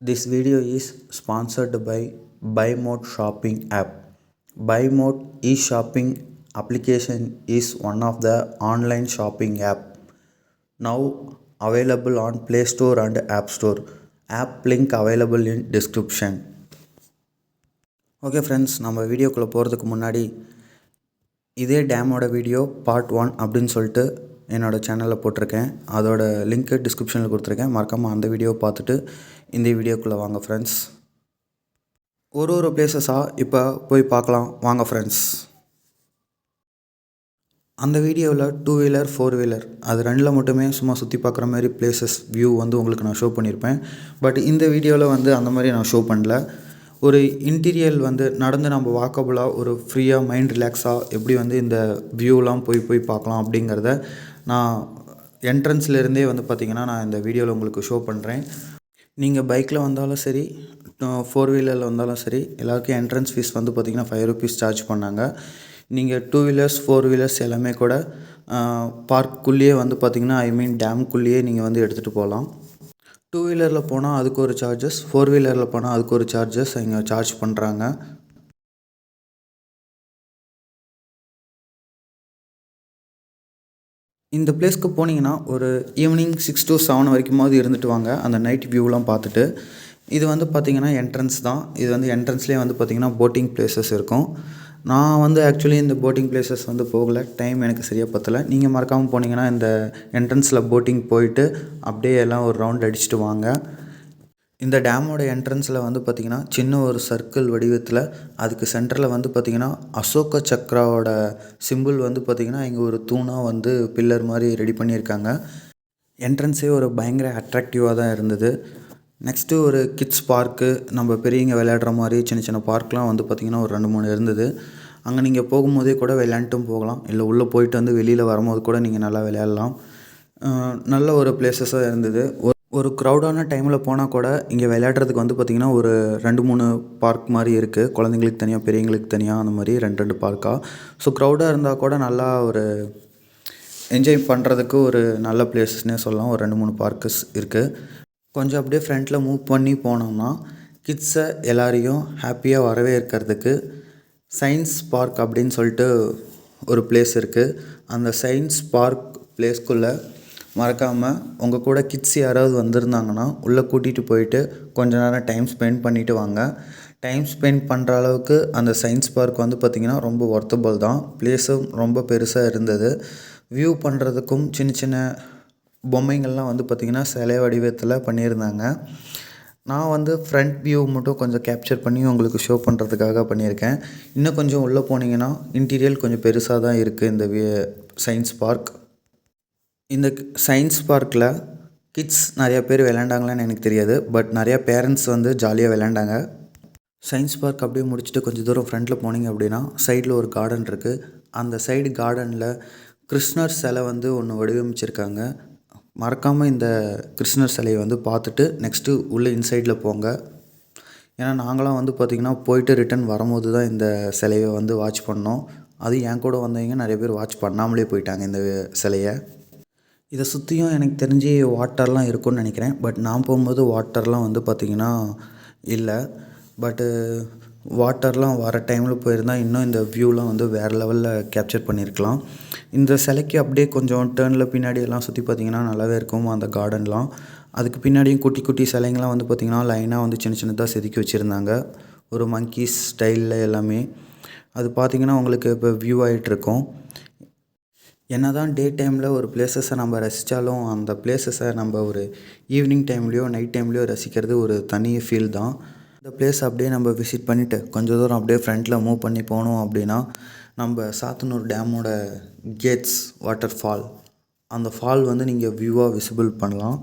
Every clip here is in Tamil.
This video is sponsored by BuyMode shopping app. BuyMode e-shopping application is one of the online shopping app now available on Play Store and App Store. App link available in description. Okay friends, நம்ம வீடியோக்குள்ளே போகிறதுக்கு முன்னாடி இதே டேமோட வீடியோ பார்ட் 1 அப்படின்னு சொல்லிட்டு என்னோடய சேனலில் போட்டிருக்கேன். அதோட லிங்க்கு டிஸ்கிரிப்ஷனில் கொடுத்துருக்கேன். மறக்காமல் அந்த வீடியோவை பார்த்துட்டு இந்த வீடியோக்குள்ளே வாங்க ஃப்ரெண்ட்ஸ். ஒரு பிளேசஸாக இப்போ போய் பார்க்கலாம் வாங்க ஃப்ரெண்ட்ஸ். அந்த வீடியோவில் 2 வீலர் 4 வீலர் அது ரெண்டில் மட்டுமே சும்மா சுற்றி பார்க்குற மாதிரி பிளேசஸ் வியூ வந்து உங்களுக்கு நான் ஷோ பண்ணியிருப்பேன். பட் இந்த வீடியோவில் வந்து அந்த மாதிரி நான் ஷோ பண்ணல. ஒரு இன்டீரியல் வந்து நடந்து நம்ம வாக்கபுளாக ஒரு ஃப்ரீயாக மைண்ட் ரிலாக்ஸாக எப்படி வந்து இந்த வியூலாம் போய் பார்க்கலாம் அப்படிங்கிறத நான் என்ட்ரன்ஸ்லேருந்தே வந்து பார்த்திங்கன்னா நான் இந்த வீடியோவில் உங்களுக்கு ஷோ பண்ணுறேன். நீங்கள் பைக்கில் வந்தாலும் சரி 4 வீலரில் வந்தாலும் சரி எல்லாருக்கும் என்ட்ரன்ஸ் ஃபீஸ் வந்து பார்த்திங்கன்னா 5 rupees சார்ஜ் பண்ணாங்க. நீங்கள் 2 வீலர்ஸ் 4 வீலர்ஸ் எல்லாமே கூட பார்க்குள்ளேயே வந்து பார்த்திங்கன்னா டேம்குள்ளேயே நீங்கள் வந்து எடுத்துகிட்டு போகலாம். 2 வீலரில் போனால் அதுக்கு ஒரு சார்ஜஸ், 4 வீலரில் போனால் அதுக்கு ஒரு சார்ஜஸ் இங்கே சார்ஜ் பண்ணுறாங்க. இந்த பிளேஸ்க்கு போனீங்கன்னா ஒரு ஈவினிங் 6 to 7 வரைக்குமாவது இருந்துட்டு வாங்க, அந்த நைட் வியூலாம் பார்த்துட்டு. இது வந்து பார்த்திங்கன்னா என்ட்ரன்ஸ் தான். இது வந்து என்ட்ரன்ஸ்லேயே வந்து பார்த்திங்கன்னா போட்டிங் பிளேசஸ் இருக்கும். நான் வந்து ஆக்சுவலி இந்த போட்டிங் பிளேசஸ் வந்து போகலை, டைம் எனக்கு சரியாக பற்றலை. நீங்கள் மறக்காமல் போனீங்கன்னா இந்த என்ட்ரன்ஸில் போட்டிங் போயிட்டு அப்படியே எல்லாம் ஒரு ரவுண்ட் அடிச்சுட்டு வாங்க. இந்த டேமோட என்ட்ரன்ஸில் வந்து பார்த்திங்கன்னா சின்ன ஒரு சர்க்கிள் வடிவத்தில் அதுக்கு சென்டரில் வந்து பார்த்திங்கன்னா அசோக சக்ராவோட சிம்பிள் வந்து பார்த்திங்கன்னா இங்கே ஒரு தூணாக வந்து பில்லர் மாதிரி ரெடி பண்ணியிருக்காங்க. என்ட்ரன்ஸே ஒரு பயங்கர அட்ராக்டிவாக தான் இருந்தது. நெக்ஸ்ட்டு ஒரு கிட்ஸ் பார்க்கு, நம்ம பெரியவங்க விளையாடுற மாதிரி சின்ன சின்ன பார்க்லாம் வந்து பார்த்திங்கன்னா ஒரு 2-3 இருந்தது. அங்கே நீங்கள் போகும்போதே கூட விளையாண்டுட்டும் போகலாம், இல்லை உள்ளே போயிட்டு வந்து வெளியில் வரும்போது கூட நீங்கள் நல்லா விளையாடலாம். நல்ல ஒரு பிளேசஸாக இருந்தது. ஒரு க்ரௌடான டைமில் போனால் கூட இங்கே விளையாடுறதுக்கு வந்து பார்த்திங்கன்னா ஒரு 2-3 பார்க் மாதிரி இருக்குது. குழந்தைங்களுக்கு தனியாக, பெரியவங்களுக்கு தனியாக, அந்த மாதிரி 2 பார்க்காக. ஸோ க்ரௌடாக இருந்தால் கூட நல்லா ஒரு என்ஜாய் பண்ணுறதுக்கு ஒரு நல்ல பிளேசஸ்னே சொல்லலாம். ஒரு 2-3 பார்க்கஸ் இருக்குது. கொஞ்சம் அப்படியே ஃப்ரண்ட்டில் மூவ் பண்ணி போனோம்னா கிட்ஸை எல்லாரையும் ஹாப்பியாக வரவேற்கிறதுக்கு சயின்ஸ் பார்க் அப்படின்னு சொல்லிட்டு ஒரு பிளேஸ் இருக்குது. அந்த சயின்ஸ் பார்க் பிளேஸ்க்குள்ளே மறக்காமல் உங்கள் கூட கிட்ஸ் யாராவது வந்திருந்தாங்கன்னா உள்ளே கூட்டிகிட்டு போயிட்டு கொஞ்ச நேரம் டைம் ஸ்பெண்ட் பண்ணிவிட்டு வாங்க. டைம் ஸ்பெண்ட் பண்ணுற அளவுக்கு அந்த சயின்ஸ் பார்க் வந்து பார்த்திங்கன்னா ரொம்ப ஒர்த்தபுள் தான். பிளேஸும் ரொம்ப பெருசாக இருந்தது. வியூ பண்ணுறதுக்கும் சின்ன சின்ன பொம்மைங்கள்லாம் வந்து பார்த்திங்கன்னா சிலை வடிவத்தில் பண்ணியிருந்தாங்க. நான் வந்து ஃப்ரண்ட் வியூ மட்டும் கொஞ்சம் கேப்சர் பண்ணி உங்களுக்கு ஷோ பண்ணுறதுக்காக பண்ணியிருக்கேன். இன்னும் கொஞ்சம் உள்ளே போனீங்கன்னா இன்டீரியல் கொஞ்சம் பெருசாக தான் இருக்குது இந்த சயின்ஸ் பார்க். இந்த சயின்ஸ் பார்க்கில் கிட்ஸ் நிறையா பேர் விளையாண்டாங்களான்னு எனக்கு தெரியாது, பட் நிறையா பேரண்ட்ஸ் வந்து ஜாலியாக விளையாண்டாங்க. சயின்ஸ் பார்க் அப்படியே முடிச்சுட்டு கொஞ்சம் தூரம் ஃப்ரண்ட்டில் போனீங்க அப்படின்னா சைடில் ஒரு கார்டன் இருக்குது. அந்த சைடு கார்டனில் கிருஷ்ணர் சிலை வந்து ஒன்று வடிவமைச்சிருக்காங்க. மறக்காமல் இந்த கிருஷ்ணர் சிலையை வந்து பார்த்துட்டு நெக்ஸ்ட்டு உள்ளே இன்சைடில் போங்க. ஏன்னா நாங்களாம் வந்து பார்த்திங்கன்னா போயிட்டு ரிட்டன் வரும்போது தான் இந்த சிலையை வந்து வாட்ச் பண்ணோம். அது என் கூட வந்தவங்க நிறைய பேர் வாட்ச் பண்ணாமலே போயிட்டாங்க இந்த சிலையை. இதை சுற்றியும் எனக்கு தெரிஞ்சு வாட்டர்லாம் இருக்கும்னு நினைக்கிறேன். பட் நான் போகும்போது வாட்டர்லாம் வந்து பார்த்திங்கன்னா இல்லை. பட்டு வாட்டர்லாம் வர டைமில் போயிருந்தால் இன்னும் இந்த வியூலாம் வந்து வேறு லெவலில் கேப்சர் பண்ணியிருக்கலாம். இந்த சிலைக்கு அப்படியே கொஞ்சம் டேர்னில் பின்னாடி எல்லாம் சுற்றி பார்த்திங்கன்னா நல்லாவே இருக்கும் அந்த கார்டன்லாம். அதுக்கு பின்னாடியும் குட்டி குட்டி சிலைங்கள்லாம் வந்து பார்த்திங்கன்னா லைனாக வந்து சின்ன சின்னதாக செதுக்கி வச்சுருந்தாங்க, ஒரு மங்கீஸ் ஸ்டைலில் எல்லாமே. அது பார்த்திங்கன்னா உங்களுக்கு இப்போ வியூ ஆகிட்டுருக்கும். என்ன தான் டே டைமில் ஒரு பிளேசஸை நம்ம ரசித்தாலும் அந்த பிளேசஸை நம்ம ஒரு ஈவினிங் டைம்லேயோ நைட் டைம்லேயோ ரசிக்கிறது ஒரு தனி ஃபீல் தான். இந்த பிளேஸ் அப்படியே நம்ம விசிட் பண்ணிவிட்டு கொஞ்சம் தூரம் அப்படியே ஃப்ரண்ட்டில் மூவ் பண்ணி போனோம் அப்படின்னா நம்ம சாத்தனூர் டேமோட கேட்ஸ் வாட்டர் ஃபால், அந்த ஃபால் வந்து நீங்கள் வியூவாக விசிபிள் பண்ணலாம்.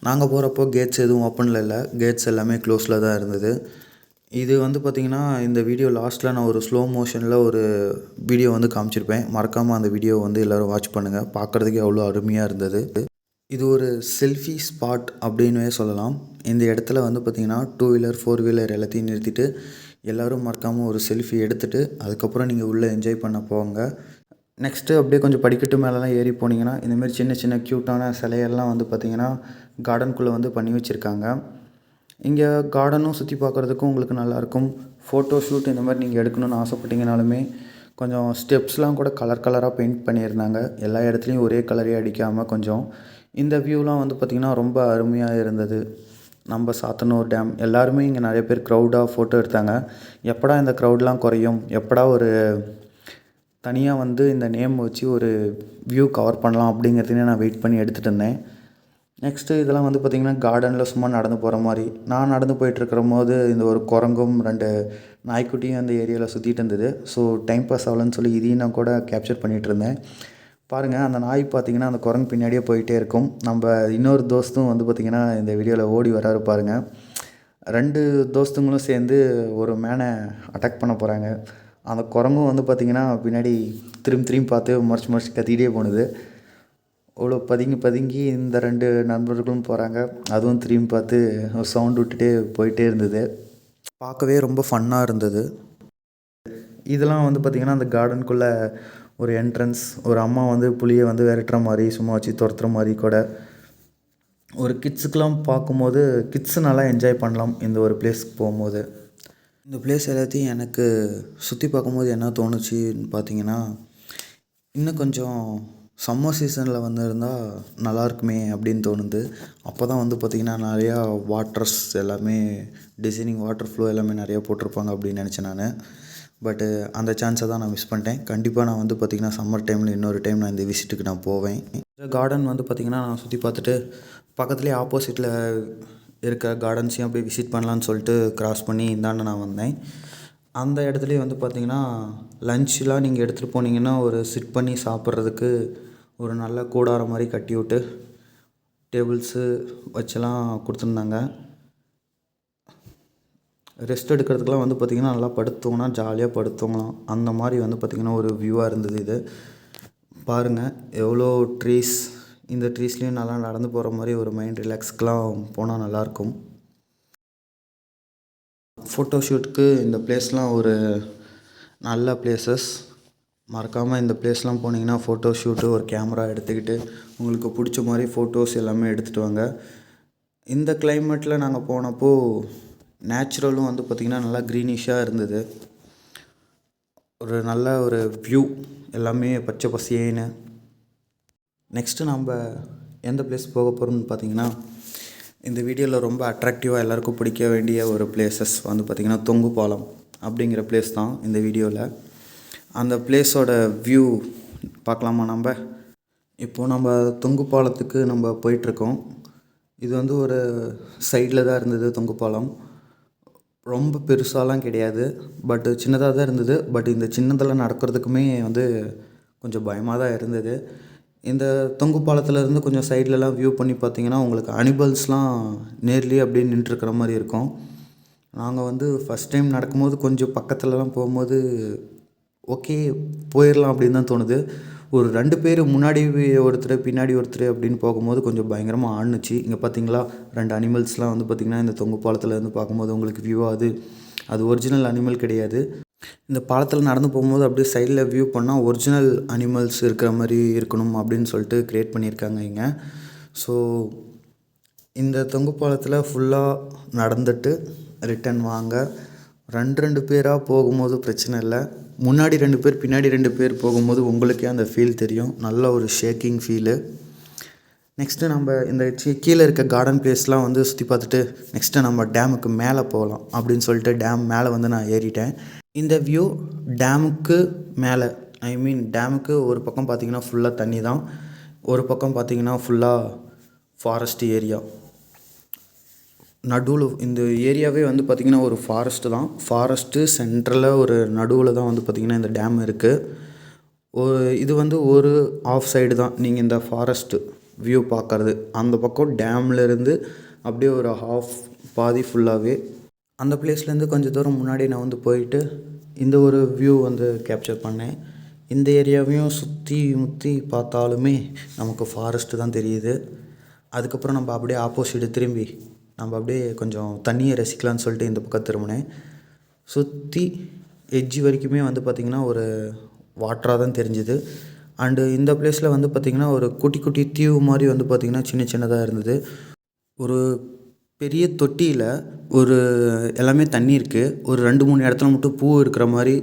நாங்கள் போகிறப்போ கேட்ஸ் எதுவும் ஓப்பனில் இல்லை, கேட்ஸ் எல்லாமே க்ளோஸில் தான் இருந்தது. இது வந்து பார்த்திங்கன்னா இந்த வீடியோ லாஸ்ட்டில் நான் ஒரு ஸ்லோ மோஷனில் ஒரு வீடியோ வந்து காமிச்சிருப்பேன். மறக்காமல் அந்த வீடியோ வந்து எல்லோரும் வாட்ச் பண்ணுங்கள். பார்க்குறதுக்கே அவ்வளோ அருமையாக இருந்தது. இது ஒரு செல்ஃபி ஸ்பாட் அப்படின்னே சொல்லலாம். இந்த இடத்துல வந்து பார்த்திங்கன்னா 2 வீலர் 4 வீலர் எல்லாத்தையும் நிறுத்திட்டு எல்லோரும் மறக்காமல் ஒரு செல்ஃபி எடுத்துகிட்டு அதுக்கப்புறம் நீங்கள் உள்ளே என்ஜாய் பண்ண போங்க. நெக்ஸ்ட்டு அப்படியே கொஞ்சம் படிக்கட்டு மேலெலாம் ஏறி போனீங்கன்னா இந்தமாரி சின்ன சின்ன க்யூட்டான சிலையெல்லாம் வந்து பார்த்திங்கன்னா கார்டனுக்குள்ளே வந்து பண்ணி வச்சுருக்காங்க. இங்கே கார்டனும் சுற்றி பார்க்குறதுக்கும் உங்களுக்கு நல்லாயிருக்கும். ஃபோட்டோ ஷூட் இந்த மாதிரி நீங்கள் எடுக்கணும்னு ஆசைப்பட்டீங்கனாலுமே கொஞ்சம் ஸ்டெப்ஸ்லாம் கூட கலர் கலராக பெயிண்ட் பண்ணியிருந்தாங்க. எல்லா இடத்துலையும் ஒரே கலரே அடிக்காமல் கொஞ்சம். இந்த வியூலாம் வந்து பார்த்திங்கன்னா ரொம்ப அருமையாக இருந்தது. நம்ம சாத்தனூர் டேம் எல்லாருமே இங்கே நிறைய பேர் க்ரௌடாக ஃபோட்டோ எடுத்தாங்க. எப்படா இந்த க்ரௌட்லாம் குறையும், எப்படா ஒரு தனியாக வந்து இந்த நேம் வச்சு ஒரு வியூ கவர் பண்ணலாம் அப்படிங்கிறதுனே நான் வெயிட் பண்ணி எடுத்துகிட்டு இருந்தேன். நெக்ஸ்ட்டு இதெல்லாம் வந்து பார்த்திங்கன்னா கார்டனில் சும்மா நடந்து போகிற மாதிரி. நான் நடந்து போயிட்டுருக்கும்போது இந்த ஒரு குரங்கும் 2 நாய்க்குட்டியும் அந்த ஏரியாவில் சுற்றிட்டு இருந்தது. ஸோ டைம் பாஸ் ஆகலன்னு சொல்லி இதையும் நான் கூட கேப்சர் பண்ணிகிட்டு இருந்தேன். பாருங்கள், அந்த நாய் பார்த்திங்கன்னா அந்த குரங்கு பின்னாடியே போயிட்டே இருக்கும். நம்ம இன்னொரு தோஸ்தும் வந்து பார்த்திங்கன்னா இந்த வீடியோவில் ஓடி வராரு பாருங்கள். 2 தோஸ்துங்களும் சேர்ந்து ஒரு மேனை அட்டாக் பண்ண போகிறாங்க. அந்த குரங்கும் வந்து பார்த்திங்கன்னா பின்னாடி திரும்பி பார்த்து முறைச்சி கத்திக்கிட்டே போனது. அவ்வளோ பதுங்கி இந்த 2 நண்பர்களும் போகிறாங்க. அதுவும் திரும்பி பார்த்து சவுண்ட் விட்டுட்டே போயிட்டே இருந்தது. பார்க்கவே ரொம்ப ஃபன்னாக இருந்தது. இதெல்லாம் வந்து பார்த்திங்கன்னா அந்த கார்டனுக்குள்ளே ஒரு என்ட்ரன்ஸ். ஒரு அம்மா வந்து புலியை வந்து விரட்டுற மாதிரி சும்மா வச்சு துரத்துற மாதிரி கூட. ஒரு கிட்ஸுக்கெலாம் பார்க்கும்போது கிட்ஸு நல்லா என்ஜாய் பண்ணலாம் இந்த ஒரு பிளேஸ்க்கு போகும்போது. இந்த பிளேஸ் எல்லாத்தையும் எனக்கு சுற்றி பார்க்கும்போது என்ன தோணுச்சுன்னு பார்த்தீங்கன்னா, இன்னும் கொஞ்சம் சம்மர் சீசனில் வந்திருந்தால் நல்லாயிருக்குமே அப்படின்னு தோணுது. அப்போ தான் வந்து பார்த்திங்கன்னா நிறையா வாட்டர்ஸ் எல்லாமே டிசைனிங் வாட்டர் ஃப்ளோ எல்லாமே நிறையா போட்டிருப்பாங்க அப்படின்னு நினச்சேன் நான். பட்டு அந்த சான்ஸை தான் நான் மிஸ் பண்ணிட்டேன். கண்டிப்பாக நான் வந்து பார்த்திங்கன்னா சம்மர் டைமில் இன்னொரு டைம் நான் இந்த விசிட்டுக்கு நான் போவேன். இந்த கார்டன் வந்து பார்த்திங்கன்னா நான் சுற்றி பார்த்துட்டு பக்கத்துலேயே ஆப்போசிட்டில் இருக்க கார்டன்ஸையும் அப்படியே விசிட் பண்ணலான்னு சொல்லிட்டு க்ராஸ் பண்ணி இந்தாண்ட நான் வந்தேன். அந்த இடத்துலையே வந்து பார்த்திங்கன்னா லன்ச்லாம் நீங்கள் எடுத்துகிட்டு போனீங்கன்னா ஒரு சிட் பண்ணி சாப்பிட்றதுக்கு ஒரு நல்ல கூடாரம் மாதிரி கட்டி விட்டு டேபிள்ஸு வச்செல்லாம் கொடுத்துருந்தாங்க. ரெஸ்ட் எடுக்கிறதுக்கெலாம் வந்து பார்த்திங்கன்னா நல்லா படுத்தோங்கன்னா ஜாலியாக படுத்தோங்களாம். அந்த மாதிரி வந்து பார்த்திங்கன்னா ஒரு வியூவாக இருந்தது இது. பாருங்கள் எவ்வளோ ட்ரீஸ். இந்த ட்ரீஸ்லேயும் நல்லா நடந்து போகிற மாதிரி ஒரு மைண்ட் ரிலாக்ஸ்க்கெலாம் போனால் நல்லாயிருக்கும். ஃபோட்டோ ஷூட்டுக்கு இந்த பிளேஸ்லாம் ஒரு நல்ல பிளேசஸ். மறக்காமல் இந்த பிளேஸ்லாம் போனீங்கன்னா ஃபோட்டோ ஷூட்டு ஒரு கேமரா எடுத்துக்கிட்டு உங்களுக்கு பிடிச்ச மாதிரி ஃபோட்டோஸ் எல்லாமே எடுத்துகிட்டு வாங்க. இந்த கிளைமேட்டில் நாங்கள் போனப்போ நேச்சுரலும் வந்து பார்த்திங்கன்னா நல்லா க்ரீனிஷாக இருந்தது. ஒரு நல்ல ஒரு வியூ எல்லாமே பச்சை பசேன்னு. நெக்ஸ்ட்டு நம்ம எந்த பிளேஸ் போக போகிறோம்னு பார்த்திங்கன்னா, இந்த வீடியோவில் ரொம்ப அட்ராக்டிவாக எல்லாேருக்கும் பிடிக்க வேண்டிய ஒரு பிளேசஸ் வந்து பார்த்திங்கன்னா தொங்கு பாலம் அப்படிங்கிற பிளேஸ் தான் இந்த வீடியோவில். அந்த பிளேஸோட வியூ பார்க்கலாமா நம்ம? இப்போது நம்ம தொங்கு பாலத்துக்கு நம்ம போயிட்டுருக்கோம். இது வந்து ஒரு சைடில் தான் இருந்தது தொங்கு பாலம். ரொம்ப பெருசாலாம் கிடையாது, பட்டு சின்னதாக தான் இருந்தது. பட் இந்த சின்னதில் நடக்கிறதுக்குமே வந்து கொஞ்சம் பயமாக தான் இருந்தது. இந்த தொங்கு பாலத்துலேருந்து கொஞ்சம் சைட்லலாம் வியூ பண்ணி பார்த்திங்கன்னா உங்களுக்கு அனிமல்ஸ்லாம் நேர்லேயே அப்படியே நின்றுருக்கிற மாதிரி இருக்கும். நாங்கள் வந்து ஃபஸ்ட் டைம் நடக்கும்போது கொஞ்சம் பக்கத்துலலாம் போகும்போது ஓகே போயிடலாம் அப்படின்னு தான் தோணுது. ஒரு 2 பேர் முன்னாடி ஒருத்தர் பின்னாடி ஒருத்தர் அப்படின்னு போகும்போது கொஞ்சம் பயங்கரமாக ஆடுனுச்சு. இங்கே பார்த்தீங்களா 2 அனிமல்ஸ்லாம் வந்து பார்த்திங்கன்னா இந்த தொங்கு பாலத்துலேருந்து பார்க்கும்போது உங்களுக்கு வியூ ஆகுது. அது ஒரிஜினல் அனிமல் கிடையாது. இந்த பாலத்தில் நடந்து போகும்போது அப்படியே சைடில் வியூ பண்ணால் ஒரிஜினல் அனிமல்ஸ் இருக்கிற மாதிரி இருக்கணும் அப்படின்னு சொல்லிட்டு க்ரியேட் பண்ணியிருக்காங்க இங்கே. ஸோ இந்த தொங்கு பாலத்தில் ஃபுல்லாக நடந்துட்டு ரிட்டன் வாங்க. 2 பேராக போகும்போது பிரச்சனை இல்லை. முன்னாடி 2 பேர் பின்னாடி 2 பேர் போகும்போது உங்களுக்கே அந்த ஃபீல் தெரியும். நல்ல ஒரு ஷேக்கிங் ஃபீலு. நெக்ஸ்ட்டு நம்ம இந்த கீழே இருக்க கார்டன் பிளேஸ்லாம் வந்து சுற்றி பார்த்துட்டு நெக்ஸ்ட்டு நம்ம டேமுக்கு மேலே போகலாம் அப்படின்னு சொல்லிட்டு டேம் மேலே வந்து நான் ஏறிட்டேன். இந்த வியூ டேமுக்கு மேலே, டேமுக்கு ஒரு பக்கம் பார்த்திங்கன்னா ஃபுல்லாக தண்ணி தான், ஒரு பக்கம் பார்த்திங்கன்னா ஃபுல்லாக ஃபாரஸ்ட் ஏரியா. நடுவில் இந்த ஏரியாவே வந்து பார்த்திங்கன்னா ஒரு ஃபாரஸ்ட்டு தான். ஃபாரஸ்ட்டு சென்ட்ரலில் ஒரு நடுவில் தான் வந்து பார்த்திங்கன்னா இந்த டேம் இருக்குது. இது வந்து ஒரு ஆஃப் சைடு தான் நீங்கள் இந்த ஃபாரஸ்ட்டு வியூ பார்க்குறது. அந்த பக்கம் டேம்லேருந்து அப்படியே ஒரு பாதி ஃபுல்லாகவே அந்த பிளேஸ்லேருந்து கொஞ்சம் தூரம் முன்னாடி நான் வந்து போயிட்டு இந்த ஒரு வியூ வந்து கேப்சர் பண்ணேன். இந்த ஏரியாவையும் சுற்றி முற்றி பார்த்தாலுமே நமக்கு ஃபாரஸ்ட்டு தான் தெரியுது. அதுக்கப்புறம் நம்ம அப்படியே ஆப்போசிட்டு திரும்பி நம்ம அப்படியே கொஞ்சம் தண்ணியை ரசிக்கலான்னு சொல்லிட்டு இந்த பக்கம் திரும்பினேன். சுற்றி எட்ஜி வரைக்குமே வந்து பார்த்திங்கன்னா ஒரு வாட்டராக தான் தெரிஞ்சுது. அண்டு இந்த பிளேஸில் வந்து பார்த்திங்கன்னா ஒரு குட்டி குட்டி தீவு மாதிரி வந்து பார்த்திங்கன்னா சின்னதாக இருந்தது. ஒரு பெரிய தொட்டியில் ஒரு எல்லாமே தண்ணி இருக்குது. ஒரு 2-3 இடத்துல மட்டும் பூ இருக்கிற மாதிரி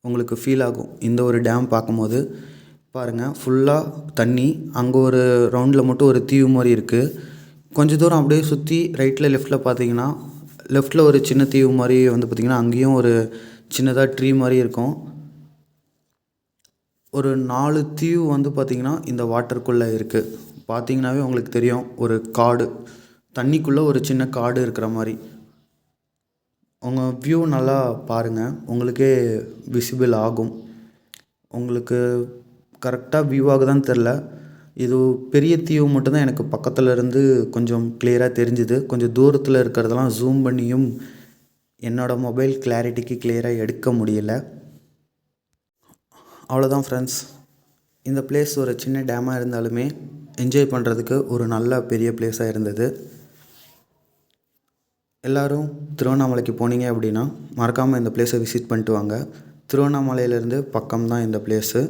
உங்களுக்கு ஃபீல் ஆகும் இந்த ஒரு டேம் பார்க்கும்போது. பாருங்கள், ஃபுல்லாக தண்ணி. அங்கே ஒரு ரவுண்டில் மட்டும் ஒரு தீவு மாதிரி இருக்குது. கொஞ்சம் தூரம் அப்படியே சுற்றி ரைட்டில் லெஃப்ட்டில் பார்த்தீங்கன்னா, லெஃப்ட்டில் ஒரு சின்ன தீவு மாதிரி வந்து பார்த்திங்கன்னா அங்கேயும் ஒரு சின்னதாக ட்ரீ மாதிரி இருக்கும். ஒரு 4 தீவு வந்து பார்த்திங்கன்னா இந்த வாட்டருக்குள்ளே இருக்குது. பார்த்திங்கனாவே உங்களுக்கு தெரியும், ஒரு காடு, தண்ணிக்குள்ளே ஒரு சின்ன காடு இருக்கிற மாதிரி. உங்கள் வியூ நல்லா பாருங்கள், உங்களுக்கே விசிபிள் ஆகும். உங்களுக்கு கரெக்டாக வியூ ஆகுதான்னு தெரில. இது பெரிய தீவு மட்டும்தான் எனக்கு பக்கத்தில் இருந்து கொஞ்சம் கிளியராக தெரிஞ்சுது. கொஞ்சம் தூரத்தில் இருக்கிறதெல்லாம் ஜூம் பண்ணியும் என்னோடய மொபைல் கிளாரிட்டிக்கு கிளியராக எடுக்க முடியல. அவ்வளோதான் ஃப்ரெண்ட்ஸ். இந்த பிளேஸ் ஒரு சின்ன டேமாக இருந்தாலுமே என்ஜாய் பண்ணுறதுக்கு ஒரு நல்ல பெரிய பிளேஸாக இருந்தது. எல்லோரும் திருவண்ணாமலைக்கு போனீங்க அப்படின்னா மறக்காமல் இந்த பிளேஸை விசிட் பண்ணிட்டு வாங்க. திருவண்ணாமலையிலேருந்து பக்கம்தான் இந்த பிளேஸு.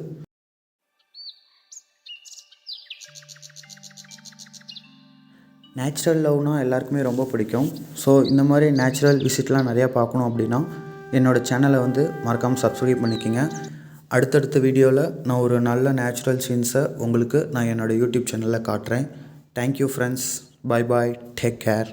நேச்சுரல் லவ்னால் எல்லாருக்குமே ரொம்ப பிடிக்கும். ஸோ இந்த மாதிரி நேச்சுரல் விசிட்லாம் நிறையா பார்க்கணும் அப்படின்னா என்னோடய சேனலை வந்து மறக்காமல் சப்ஸ்கிரைப் பண்ணிக்கோங்க. அடுத்தடுத்த வீடியோவில் நான் ஒரு நல்ல நேச்சுரல் சீன்ஸை உங்களுக்கு நான் என்னோடய யூடியூப் சேனலில் காட்டுறேன். Thank you friends. Bye bye. Take care.